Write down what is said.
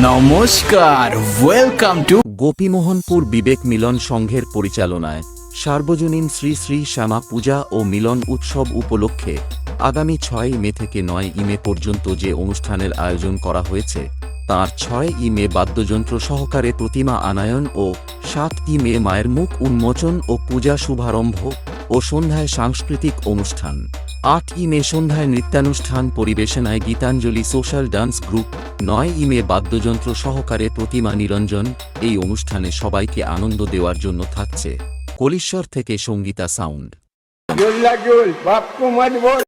নমস্কার, welcome to গোপীমোহনপুর বিবেক মিলন সংঘের পরিচালনায় সার্বজনীন শ্রী শ্রী শ্যামা পূজা ও মিলন উৎসব উপলক্ষে আগামী 6 মে থেকে 9 মে পর্যন্ত যে অনুষ্ঠানের আয়োজন করা হয়েছে তার 6 মে বাদ্যযন্ত্র সহকারে প্রতিমা আনায়ন ও 7 মে মায়ের মুখ উন্মোচন ও পূজা শুভারম্ভ ও সন্ধ্যায় সাংস্কৃতিক অনুষ্ঠান। 8 মে সন্ধ্যায় নৃত্যানুষ্ঠান পরিবেশনায় গীতাঞ্জলি সোশ্যাল ডান্স গ্রুপ। 9 মে বাদ্যযন্ত্র সহকারে প্রতিমা নিরঞ্জন। এই অনুষ্ঠানে সবাইকে আনন্দ দেওয়ার জন্য থাকছে কলিশ্বর থেকে সঙ্গীতা সাউন্ড। झूला झूल बाप को मत बोल।